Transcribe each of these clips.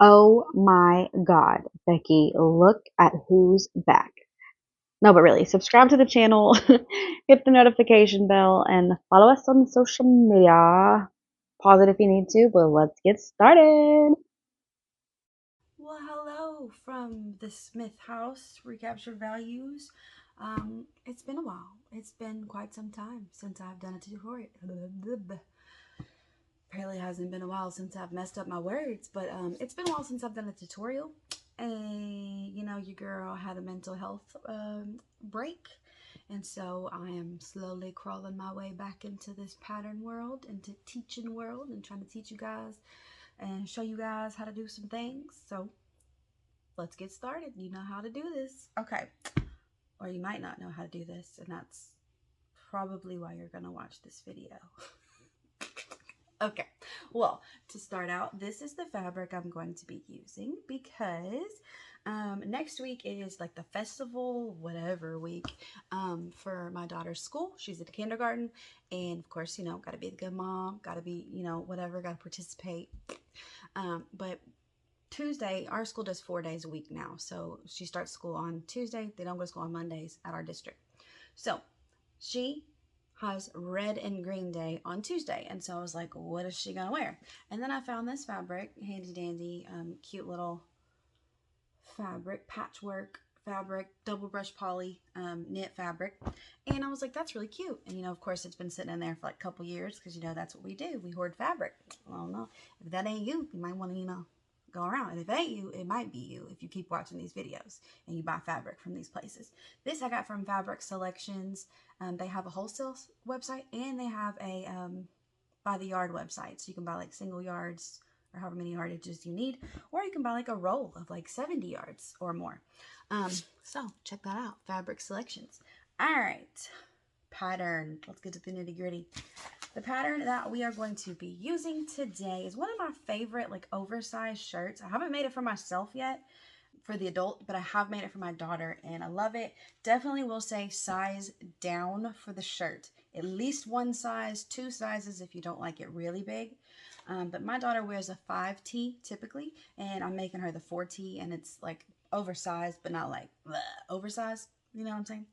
Oh my God, Becky, look at who's back. No, but really, subscribe to the channel, hit the notification bell, and follow us on social media. Pause it if you need to, but let's get started. Well, hello from the Smith House, Recaptured Values. It's been a while. It's been quite some time since I've done a tutorial. Apparently, it hasn't been a while since I've messed up my words, but it's been a while since I've done a tutorial. And your girl had a mental health break, and so I am slowly crawling my way back into this pattern world, into teaching world, and trying to teach you guys and show you guys how to do some things. So let's get started. You know how to do this. Okay. Or you might not know how to do this, and that's probably why you're going to watch this video. Okay. Well, to start out, this is the fabric I'm going to be using because next week is like the festival, whatever week, for my daughter's school. She's at kindergarten. And of course, got to be a good mom, got to be, whatever, got to participate. But Tuesday, our school does 4 days a week now. So she starts school on Tuesday. They don't go to school on Mondays at our district. So she has red and green day on Tuesday. And so I was like, what is she going to wear? And then I found this fabric, handy dandy, cute little fabric, patchwork fabric, double brush poly knit fabric. And I was like, that's really cute. And, of course, it's been sitting in there for like a couple years because, that's what we do. We hoard fabric. I don't know. If that ain't you, you might want to, go around. And if it ain't you, it might be you if you keep watching these videos and you buy fabric from these places. This I got from Fabric Selections. They have a wholesale website and they have a by the yard website. So you can buy like single yards or however many yardages you need, or you can buy like a roll of like 70 yards or more. So check that out, Fabric Selections. All right, pattern. Let's get to the nitty gritty. The pattern that we are going to be using today is one of my favorite like oversized shirts. I haven't made it for myself yet for the adult, but I have made it for my daughter and I love it. Definitely will say size down for the shirt. At least one size, two sizes if you don't like it really big. But my daughter wears a 5T typically, and I'm making her the 4T, and it's like oversized, but not like bleh, oversized. You know what I'm saying?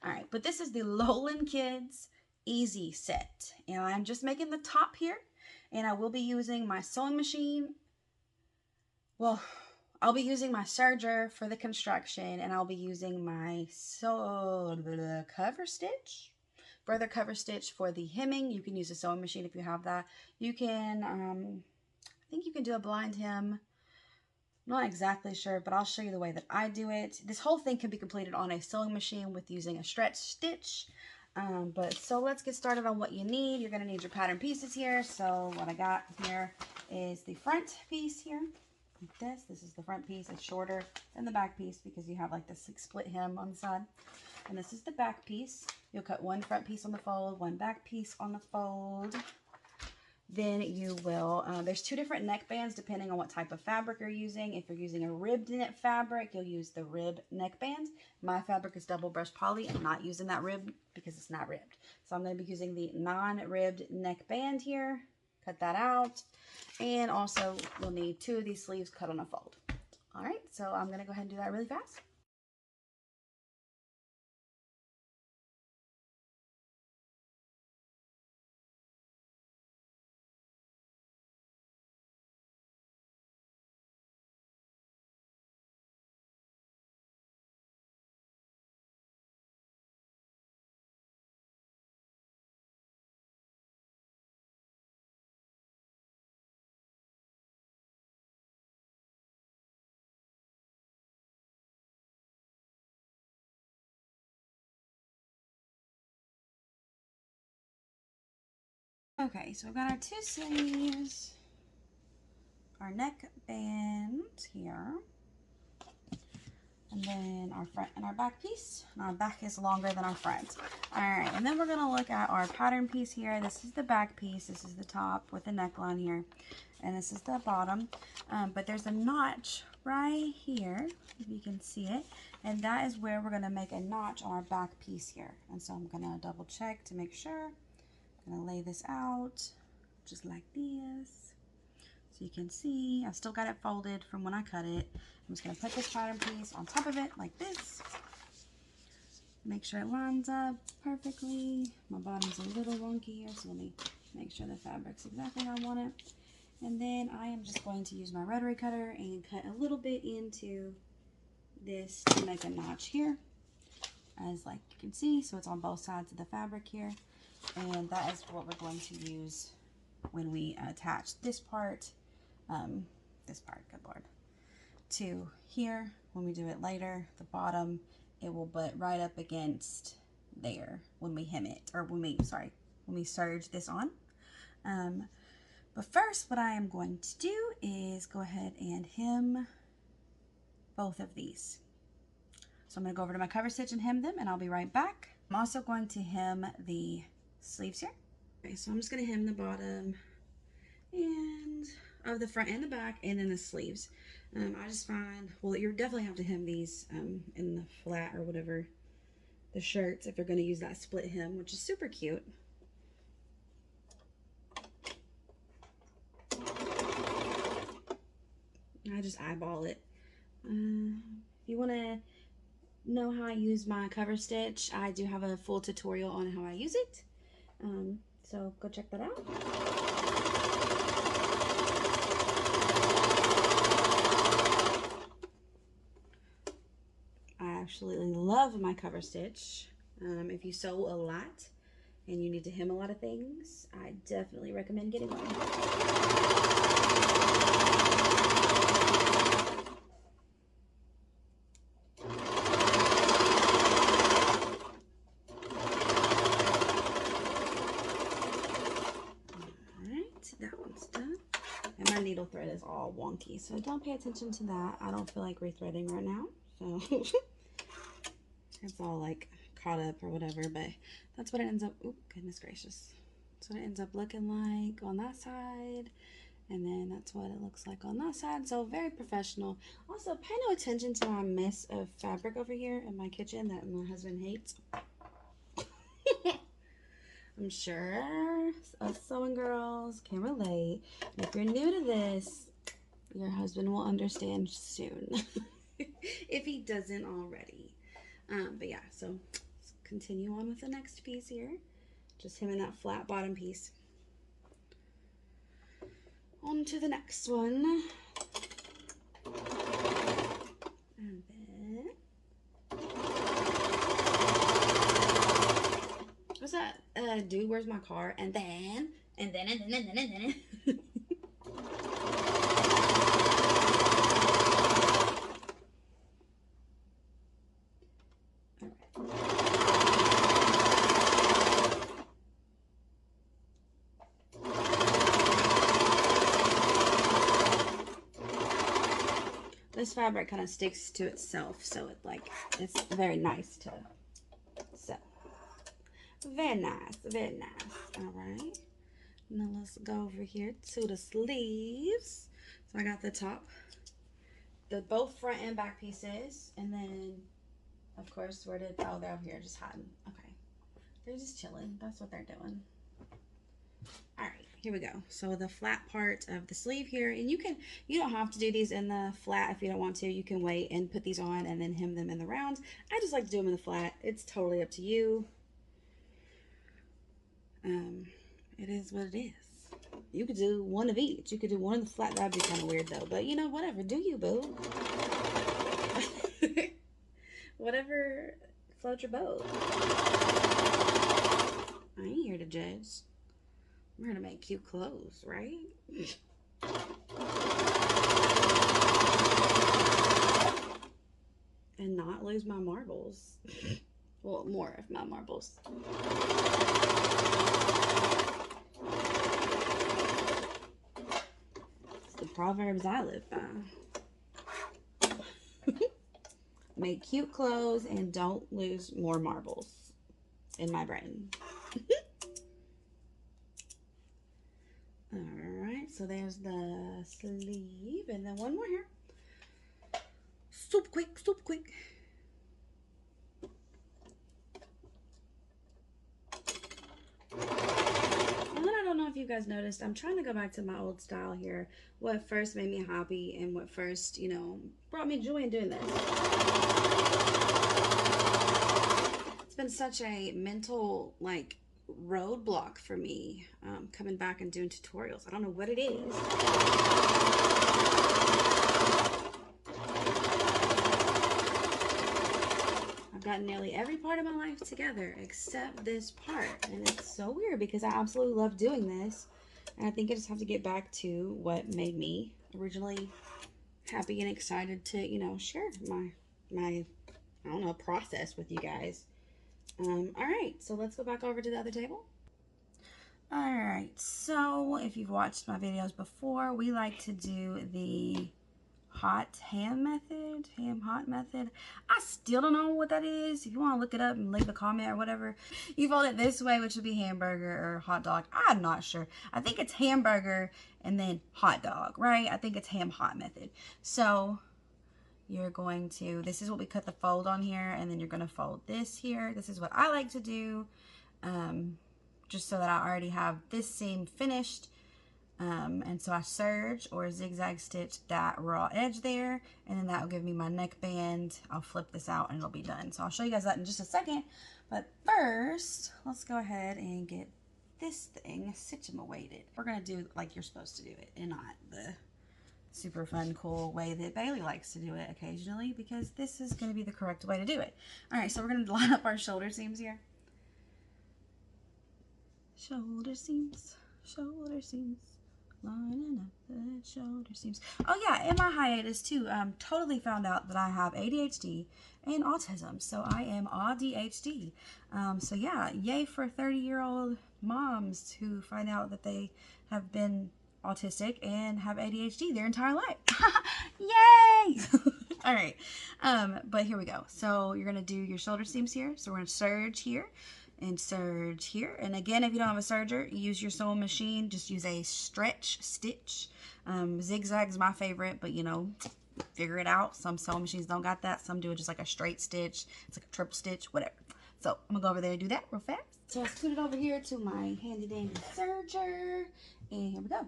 All right, but this is the Lowland Kids Easy Set, and I'm just making the top here, and I will be using my sewing machine. Well, I'll be using my serger for the construction, and I'll be using my cover stitch, further cover stitch for the hemming. You can use a sewing machine if you have that. You can, I think you can do a blind hem. I'm not exactly sure, but I'll show you the way that I do it. This whole thing can be completed on a sewing machine with using a stretch stitch. But so let's get started on what you need. You're going to need your pattern pieces here. So what I got here is the front piece here. Like this. This is the front piece. It's shorter than the back piece because you have like this split hem on the side. And this is the back piece. You'll cut one front piece on the fold, one back piece on the fold. Then you will, there's two different neck bands depending on what type of fabric you're using. If you're using a ribbed knit fabric, you'll use the rib neck band. My fabric is double brush poly. I'm not using that rib because it's not ribbed. So I'm going to be using the non-ribbed neck band here. Cut that out. And also you'll need two of these sleeves cut on a fold. All right, so I'm going to go ahead and do that really fast. Okay, so we've got our two sleeves, our neck band here, and then our front and our back piece. And our back is longer than our front. All right, and then we're gonna look at our pattern piece here. This is the back piece, this is the top with the neckline here, and this is the bottom. But there's a notch right here, if you can see it, and that is where we're gonna make a notch on our back piece here. And so I'm gonna double check to make sure. I'm gonna lay this out just like this. So you can see I still got it folded from when I cut it. I'm just going to put this pattern piece on top of it like this. Make sure it lines up perfectly. My bottom's a little wonky here, so let me make sure the fabric's exactly how I want it. And then I am just going to use my rotary cutter and cut a little bit into this to make a notch here, as like you can see, so it's on both sides of the fabric here. And that is what we're going to use when we attach this part, good Lord, to here. When we do it later, the bottom, it will butt right up against there when we hem it, or when we serge this on. But first, what I am going to do is go ahead and hem both of these. So I'm going to go over to my cover stitch and hem them, and I'll be right back. I'm also going to hem the sleeves here. Okay, so I'm just going to hem the bottom and of the front and the back, and then the sleeves. I just find, well, you definitely have to hem these in the flat or whatever, the shirts, if you're going to use that split hem, which is super cute. I just eyeball it. If you want to know how I use my cover stitch, I do have a full tutorial on how I use it. So go check that out. I absolutely love my cover stitch. If you sew a lot and you need to hem a lot of things, I definitely recommend getting one. That one's done. And my needle thread is all wonky, so don't pay attention to that. I don't feel like rethreading right now, so it's all like caught up or whatever, but that's what it ends up, oh goodness gracious. That's what it ends up looking like on that side, and then that's what it looks like on that side. So very professional. Also, pay no attention to my mess of fabric over here in my kitchen that my husband hates. I'm sure us sewing girls can relate. And if you're new to this, your husband will understand soon. If he doesn't already. But yeah, so let's continue on with the next piece here. Just hemming that flat bottom piece. On to the next one. And then, what's that? Dude, where's my car? And then. This fabric kind of sticks to itself, so it's very nice to sew. Very nice, very nice. All right. Now let's go over here to the sleeves. So I got the top, both front and back pieces, and then of course they're over here just hiding. Okay, they're just chilling. That's what they're doing. All right, here we go. So the flat part of the sleeve here, and you don't have to do these in the flat if you don't want to. You can wait and put these on and then hem them in the round. I just like to do them in the flat. It's totally up to you. It is what it is. You could do one of each. You could do one of the flat. That'd be kind of weird though. But you know, whatever. Do you, boo? Whatever floats your boat. I ain't here to judge. I'm here to make cute clothes, right? And not lose my marbles. Well, more of my marbles. It's the proverbs I live by. Make cute clothes and don't lose more marbles in my brain. Alright, so there's the sleeve, and then one more here. Super quick, super quick. And then I don't don't know if you guys noticed, I'm trying to go back to my old style here. What first made me happy and what first, you know, brought me joy in doing this. It's been such a mental, like, roadblock for me coming back and doing tutorials. I don't know what it is. I've gotten nearly every part of my life together except this part. And it's so weird because I absolutely love doing this. And I think I just have to get back to what made me originally happy and excited to, you know, share my I don't know, process with you guys. All right, so let's go back over to the other table. All right, so if you've watched my videos before, we like to do the hot ham method, ham hot method. I still don't know what that is. If you want to look it up and leave a comment or whatever, you fold it this way, which would be hamburger or hot dog. I'm not sure. I think it's hamburger and then hot dog, right? I think it's ham hot method. So you're going to, this is what we cut the fold on here, and then you're going to fold this here. This is what I like to do, just so that I already have this seam finished. And so I serge or zigzag stitch that raw edge there, and then that will give me my neckband. I'll flip this out and it'll be done. So I'll show you guys that in just a second. But first, let's go ahead and get this thing situated. We're going to do it like you're supposed to do it and not the super fun, cool way that Bailey likes to do it occasionally, because this is going to be the correct way to do it. All right, so we're going to line up our shoulder seams here. Shoulder seams, lining up the shoulder seams. Oh yeah, in my hiatus too, totally found out that I have ADHD and autism, so I am ADHD. So yeah, yay for 30-year-old moms who find out that they have been autistic and have ADHD their entire life. Yay! All right, but here we go. So you're gonna do your shoulder seams here. So we're gonna serge here and serge here. And again, if you don't have a serger, use your sewing machine. Just use a stretch stitch. Zigzag is my favorite, but you know, figure it out. Some sewing machines don't got that. Some do it just like a straight stitch. It's like a triple stitch, whatever. So I'm gonna go over there and do that real fast. So I'll scoot it over here to my handy dandy serger, and here we go.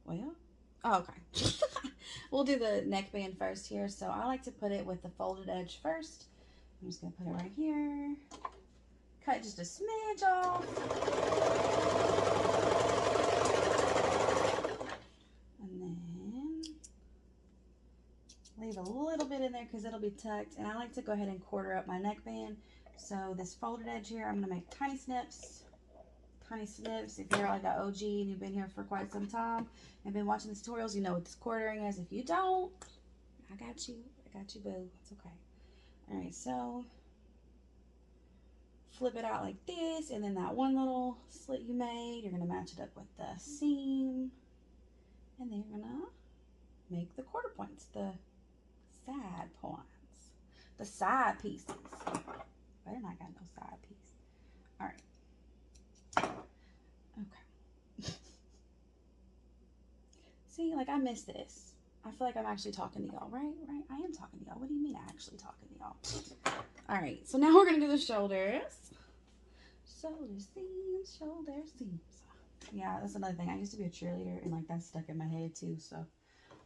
Well, oh, okay. We'll do the neckband first here. So I like to put it with the folded edge first. I'm just gonna put it right here. Cut just a smidge off. And then leave a little bit in there because it'll be tucked. And I like to go ahead and quarter up my neckband. So this folded edge here, I'm gonna make tiny snips. Tiny snips. If you're like an OG and you've been here for quite some time and been watching the tutorials, you know what this quartering is. If you don't, I got you. I got you, boo. It's okay. All right, so flip it out like this, and then that one little slit you made, you're going to match it up with the seam, and then you're going to make the quarter points, the side points, the side pieces. Better not got no side piece. All right. Okay. See, like I missed this. I feel like I'm actually talking to y'all, right? Right? I am talking to y'all. What do you mean actually talking to y'all? All right, so now we're going to do the shoulders. Shoulder seams, shoulder seams. Yeah, that's another thing. I used to be a cheerleader, and like that's stuck in my head too, so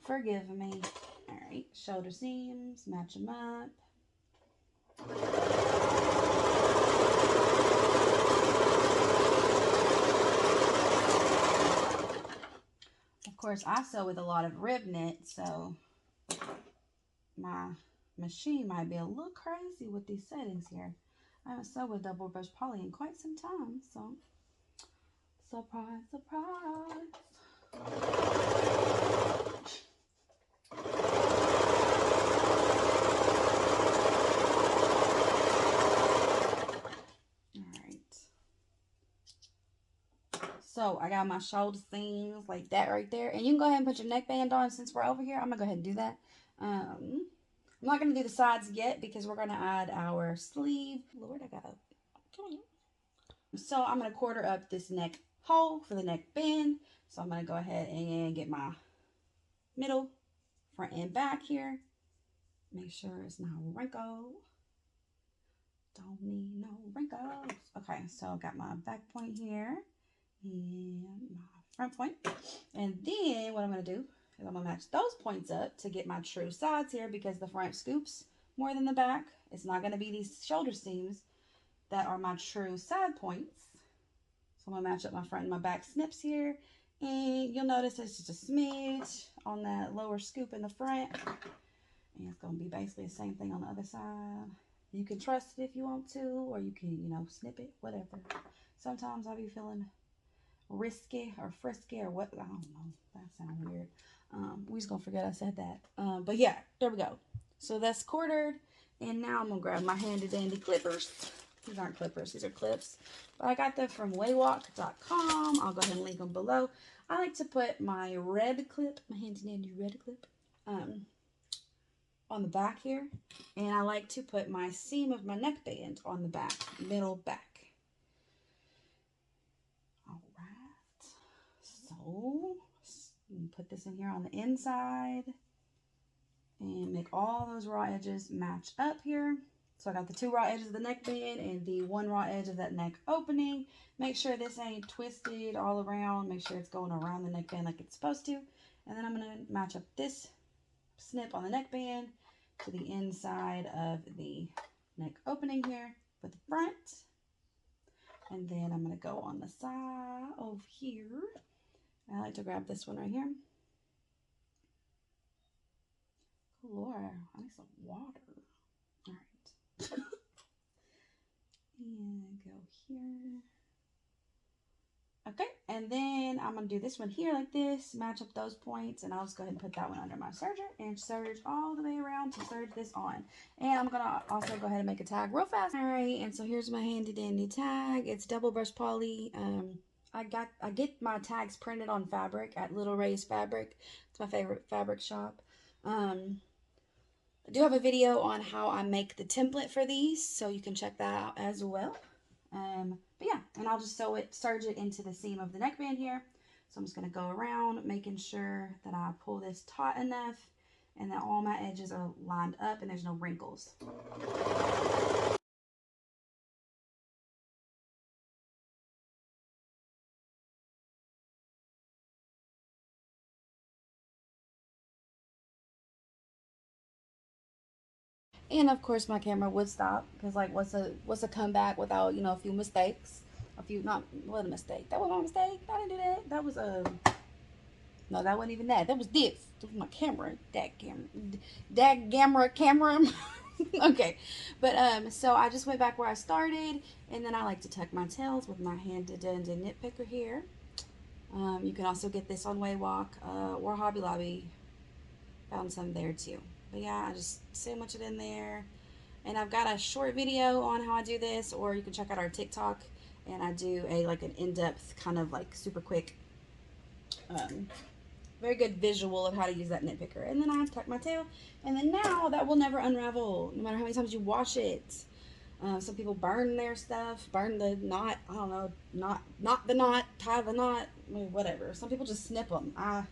forgive me. All right, shoulder seams, match them up. Of course, I sew with a lot of rib knit, so my machine might be a little crazy with these settings here. I haven't sewed with double brush poly in quite some time, so surprise, surprise. So I got my shoulder seams like that right there. And you can go ahead and put your neckband on since we're over here. I'm going to go ahead and do that. I'm not going to do the sides yet because we're going to add our sleeve. Lord, I got to... Come on. So I'm going to quarter up this neck hole for the neck bend. So I'm going to go ahead and get my middle, front and back here. Make sure it's not wrinkled. Don't need no wrinkles. Okay, so I got my back point here. and my front point. And then what I'm going to do is I'm going to match those points up to get my true sides here, because the front scoops more than the back. It's not going to be these shoulder seams that are my true side points. So I'm going to match up my front and my back snips here. And you'll notice it's just a smidge on that lower scoop in the front. And it's going to be basically the same thing on the other side. You can trust it if you want to, or you can, snip it, whatever. Sometimes I'll be feeling risky or frisky or what. I don't know. That sounds weird. We just going to forget I said that. But yeah, there we go. So that's quartered. And now I'm going to grab my handy dandy clippers. These aren't clippers. These are clips. But I got them from waywalk.com. I'll go ahead and link them below. I like to put my red clip, my handy dandy red clip, on the back here, and I like to put my seam of my neckband on the back, middle back. All right, so put this in here on the inside and make all those raw edges match up here. So I got the 2 raw edges of the neckband and the 1 raw edge of that neck opening. Make sure this ain't twisted all around. Make sure it's going around the neckband like it's supposed to. And then I'm going to match up this snip on the neckband to the inside of the neck opening here for the front. And then I'm going to go on the side over here. I like to grab this one right here. Good Lord, I need some water. All right. And go here. Okay, and then I'm going to do this one here like this, match up those points, and I'll just go ahead and put that one under my serger and serge all the way around to serge this on. And I'm going to also go ahead and make a tag real fast. All right, and so here's my handy dandy tag. It's double brush poly. I get my tags printed on fabric at Little Ray's Fabric. It's my favorite fabric shop. I do have a video on how I make the template for these, so you can check that out as well. But yeah, and I'll just serge it into the seam of the neckband here. So I'm just going to go around making sure that I pull this taut enough and that all my edges are lined up and there's no wrinkles. And of course my camera would stop, because like what's a comeback without, a few mistakes. What a mistake. That wasn't a mistake. I didn't do that. That was no, that wasn't even that. That was this. That was my camera. That camera. Okay. But so I just went back where I started, and then I like to tuck my tails with my handy dandy nitpicker here. You can also get this on Waywalk or Hobby Lobby. Found some there too. But yeah, I just sandwich it in there. And I've got a short video on how I do this, or you can check out our TikTok, and I do an in-depth kind of like super quick very good visual of how to use that nitpicker. And then I tuck my tail, and then now that will never unravel no matter how many times you wash it. Some people burn their stuff, burn the knot, I don't know, not the knot, tie the knot, whatever. Some people just snip them. I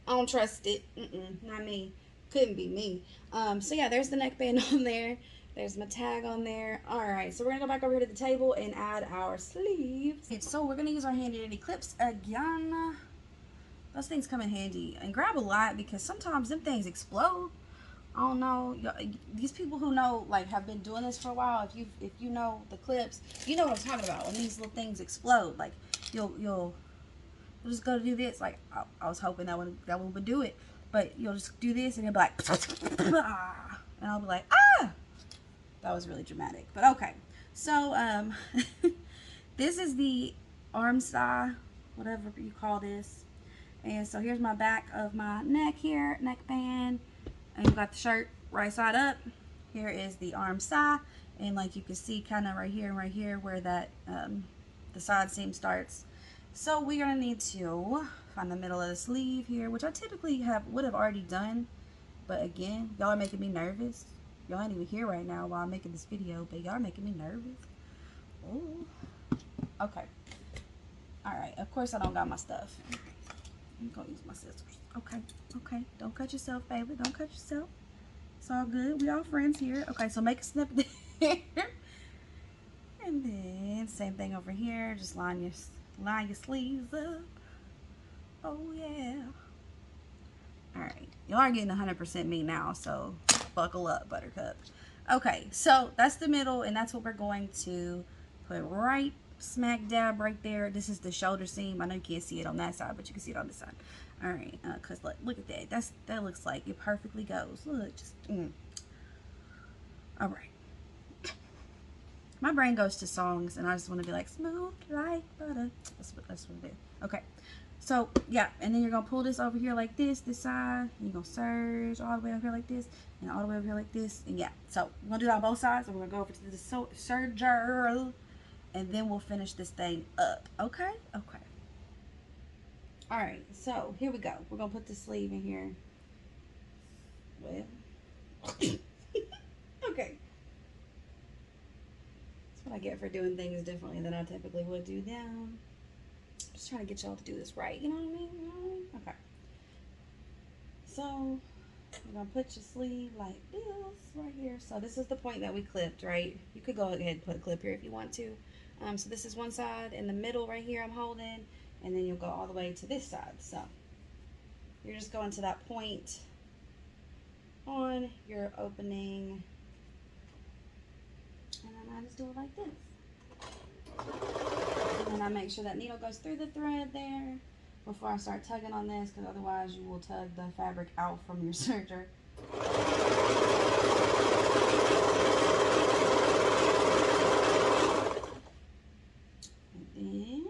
don't trust it. Not me. Couldn't be me. So yeah, there's the neckband on there. There's my tag on there. Alright, so we're going to go back over here to the table and add our sleeves. So we're going to use our handy dandy clips again. Those things come in handy, and grab a lot, because sometimes them things explode. I don't know, these people who know, have been doing this for a while, if you know the clips, you know what I'm talking about when these little things explode. Like you'll just go to do this. Like I was hoping that one would do it, but you'll just do this and it'll be like and I'll be like, ah, that was really dramatic. But okay, so this is the arm side, whatever you call this. And so here's my back of my neck here, neckband, and you got the shirt right side up. Here is the arm side, and like you can see kind of right here and right here where that the side seam starts. So we're gonna need to find the middle of the sleeve here, which I typically would have already done, but again, y'all are making me nervous. Y'all ain't even here right now while I'm making this video, but y'all are making me nervous. Oh, okay. All right, of course I don't got my stuff. I'm gonna use my scissors. Okay, okay. Don't cut yourself, baby. Don't cut yourself. It's all good. We all friends here. Okay, so make a snip there. And then same thing over here. Just line Line your sleeves up. Oh yeah. Alright. You are getting 100% me now, so buckle up, Buttercup. Okay, so that's the middle, and that's what we're going to put right smack dab right there. This is the shoulder seam. I know you can't see it on that side, but you can see it on this side. Alright, because look at that. That looks like it perfectly goes. Look, just, Alright. My brain goes to songs, and I just want to be like, smooth like butter. That's what it is. Okay. So, yeah, and then you're going to pull this over here like this side, and you're going to surge all the way over here like this, and all the way over here like this, and yeah. So, we're going to do that on both sides, and we're going to go over to the serger, and then we'll finish this thing up, okay? Okay. Alright, so, here we go. We're going to put the sleeve in here. Well, okay. That's what I get for doing things differently than I typically would do now. Just trying to get y'all to do this right, you know what I mean? You know what I mean? Okay. So, you're going to put your sleeve like this right here. So this is the point that we clipped, right? You could go ahead and put a clip here if you want to. So this is one side. In the middle right here I'm holding. And then you'll go all the way to this side. So you're just going to that point on your opening. And then I just do it like this. And then I make sure that needle goes through the thread there before I start tugging on this, because otherwise you will tug the fabric out from your serger. And then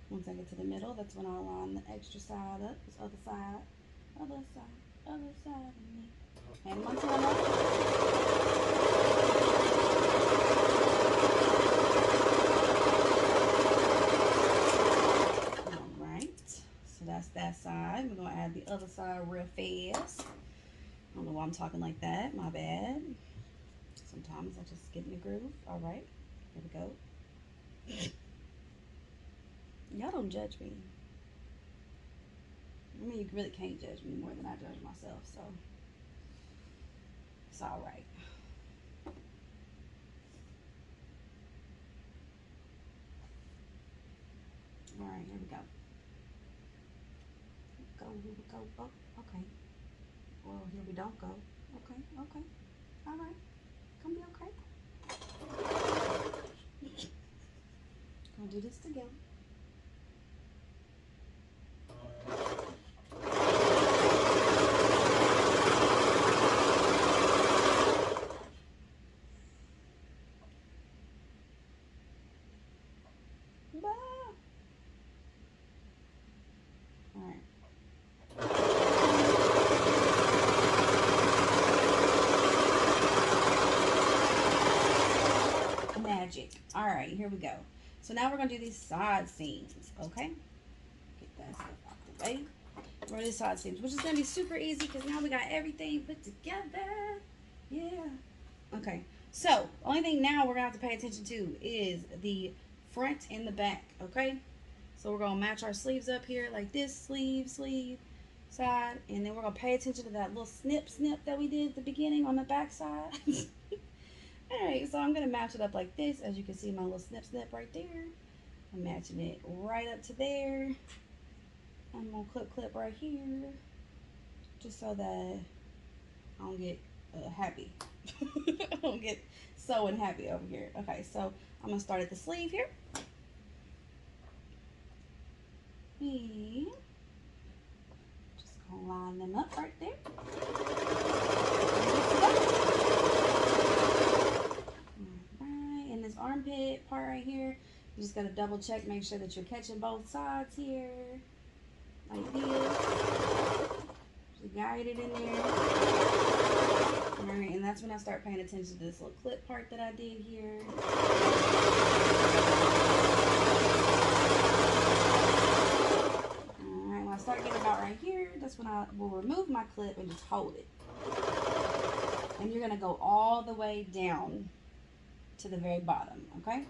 once I get to the middle, that's when I'll line the extra side up. This other side, other side, other side of me. And one time up. So that's that side. We're going to add the other side real fast. I don't know why I'm talking like that. My bad. Sometimes I just get in the groove. All right. Here we go. Y'all don't judge me. I mean, you really can't judge me more than I judge myself, so it's all right. All right, here we go. Go, here we go. Oh, okay. Well, here we don't go. Okay, okay. All right. Gonna be okay. Gonna do this together. All right. Magic. All right, here we go. So now we're gonna do these side seams, okay? Get that stuff out the way. We're gonna do side seams, which is gonna be super easy because now we got everything put together. Yeah. Okay. So only thing now we're gonna have to pay attention to is the front and the back. Okay. So we're gonna match our sleeves up here like this, sleeve, side, and then we're gonna pay attention to that little snip that we did at the beginning on the back side. Alright, so I'm going to match it up like this. As you can see, my little snip right there. I'm matching it right up to there. I'm going to clip right here. Just so that I don't get happy. I don't get so unhappy over here. Okay, so I'm going to start at the sleeve here. And just going to line them up right there. Armpit part right here, you just gotta double check, make sure that you're catching both sides here like this. Just guide it in there. All right, and that's when I start paying attention to this little clip part that I did here. All right, when I start getting about right here, that's when I will remove my clip and just hold it. And you're gonna go all the way down to the very bottom, okay?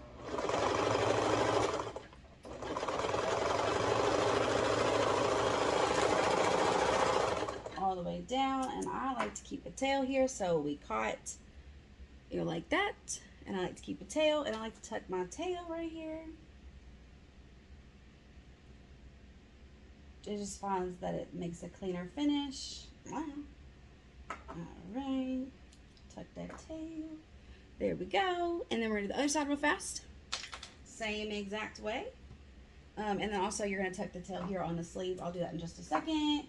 All the way down, and I like to keep a tail here, so we caught it like that, and I like to keep a tail, and I like to tuck my tail right here. it just finds that it makes a cleaner finish. Wow. Alright. Tuck that tail. There we go. And then we're going to the other side real fast. Same exact way. And then also you're going to tuck the tail here on the sleeve. I'll do that in just a second.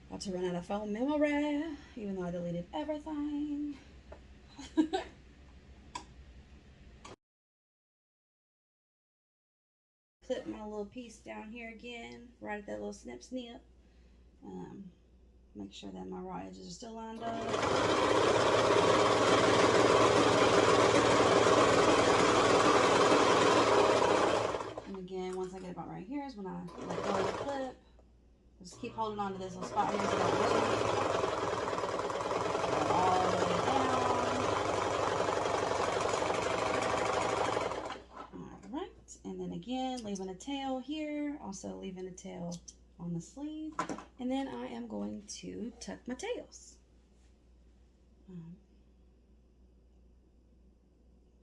About to run out of foam memory, even though I deleted everything. Clip my little piece down here again, right at that little snip snip. Make sure that my raw edges are still lined up. And again, once I get about right here is when I let go of the clip. Just keep holding on to this little spot here so that all the way down. Alright, and then again, leaving a tail here, also leaving a tail on the sleeve. And then I am going to tuck my tails.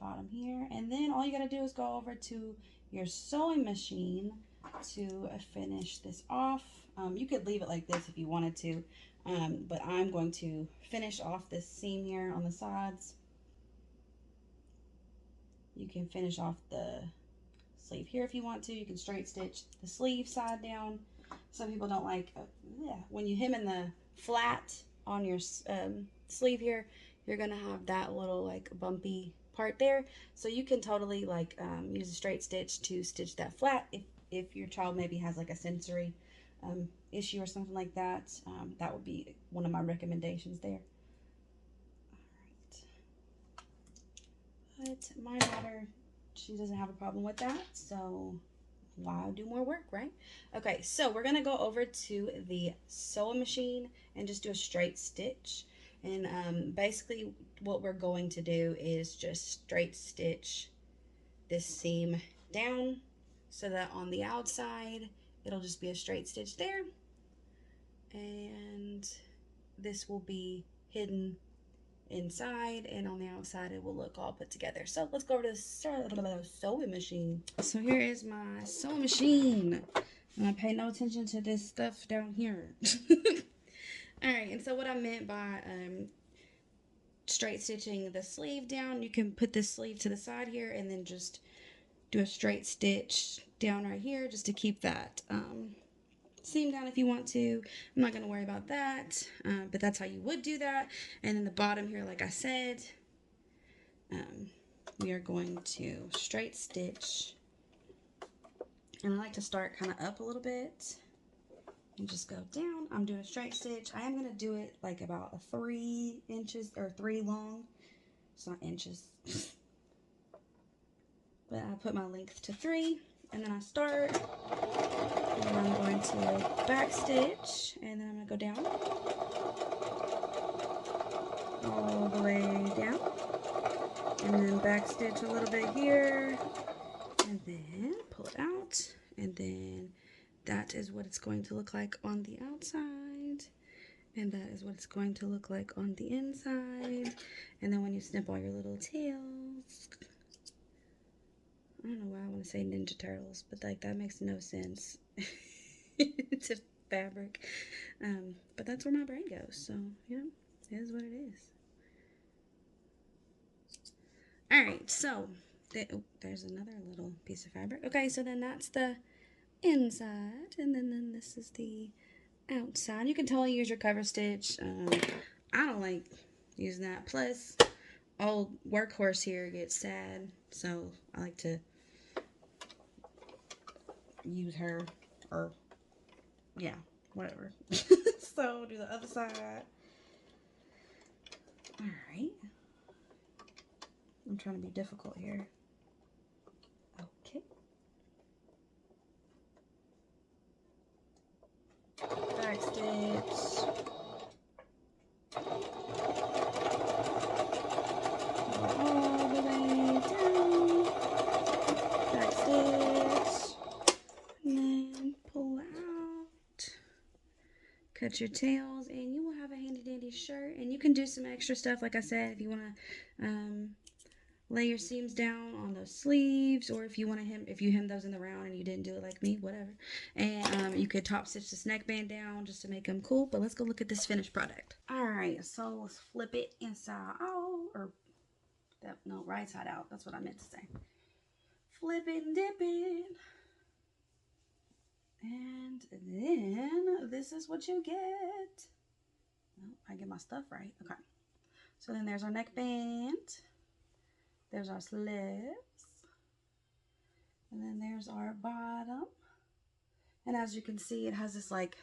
Bottom here. And then all you gotta do is go over to your sewing machine to finish this off. You could leave it like this if you wanted to, but I'm going to finish off this seam here on the sides. You can finish off the sleeve here if you want to. You can straight stitch the sleeve side down. Some people don't like, when you hem in the flat on your sleeve here, you're gonna have that little like bumpy part there. So you can totally like use a straight stitch to stitch that flat if your child maybe has like a sensory issue or something like that. That would be one of my recommendations there. All right. But my daughter, she doesn't have a problem with that, so why do more work, right? Okay, so we're gonna go over to the sewing machine and just do a straight stitch. And basically what we're going to do is just straight stitch this seam down so that on the outside it'll just be a straight stitch there, and this will be hidden inside, and on the outside it will look all put together. So let's go over to the sewing machine. So here is my sewing machine, and I pay no attention to this stuff down here. All right, and so what I meant by straight stitching the sleeve down, you can put this sleeve to the side here and then just do a straight stitch down right here just to keep that seam down if you want to. I'm not going to worry about that, but that's how you would do that. And then the bottom here, like I said, we are going to straight stitch, and I like to start kind of up a little bit and just go down. I'm doing a straight stitch. I am going to do it like about a 3 inches or 3 long. It's not inches, but I put my length to 3, and then I start, and I'm going to back stitch, and then I'm going to go down all the way down, and then back stitch a little bit here, and then pull it out, and then that is what it's going to look like on the outside, and that is what it's going to look like on the inside. And then when you snip all your little tails, I don't know why I want to say Ninja Turtles, but like that makes no sense to fabric, but that's where my brain goes. So yeah, it is what it is. All right, so there's another little piece of fabric. Okay, so then that's the inside, and then this is the outside. You can totally use your cover stitch. I don't like using that. Plus, old workhorse here gets sad, so I like to use her, or yeah, whatever. So do the other side. All right. I'm trying to be difficult here. Okay. Back stitch. All the way down. Back stitch. And then pull out. Cut your tails, and you will have a handy dandy shirt. And you can do some extra stuff, like I said, if you want to lay your seams down on those sleeves, or if you want to hem, if you hem those in the round and you didn't do it like me, whatever. And you could top stitch this neckband down just to make them cool. But let's go look at this finished product. All right, so let's flip it inside out, or that, no, right side out. That's what I meant to say. Flip it and dip it. And then this is what you get. Oh, I get my stuff right. Okay. So then there's our neckband. There's our slips. And then there's our bottom. And as you can see, it has this like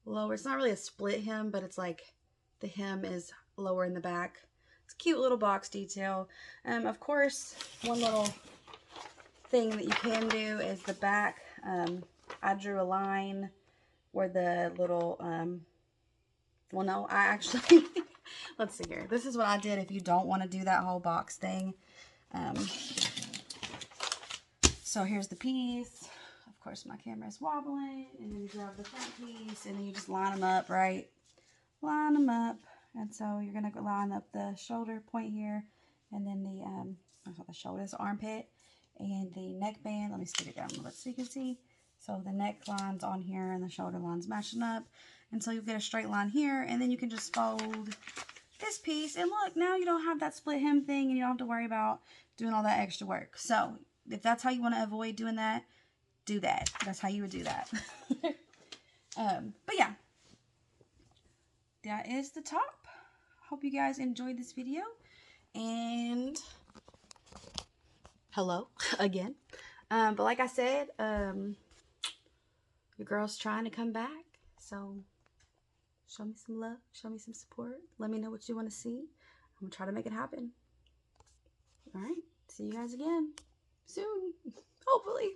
lower, it's not really a split hem, but it's like the hem is lower in the back. It's a cute little box detail. Of course, one little thing that you can do is the back. I drew a line where the little, well, no, I actually, let's see here. This is what I did if you don't want to do that whole box thing. So here's the piece. Of course, my camera is wobbling. And then you grab the front piece and then you just line them up, right? Line them up. And so you're going to line up the shoulder point here. And then the shoulder is armpit. And the neckband, let me stick it down a little bit so you can see. So the neck line's on here and the shoulder line's matching up. And so you get a straight line here. And then you can just fold this piece. And look, now you don't have that split hem thing and you don't have to worry about doing all that extra work. So if that's how you want to avoid doing that, do that. That's how you would do that. But yeah, that is the top. Hope you guys enjoyed this video. And hello again. But like I said, your girl's trying to come back. So show me some love. Show me some support. Let me know what you want to see. I'm going to try to make it happen. All right. See you guys again soon. Hopefully.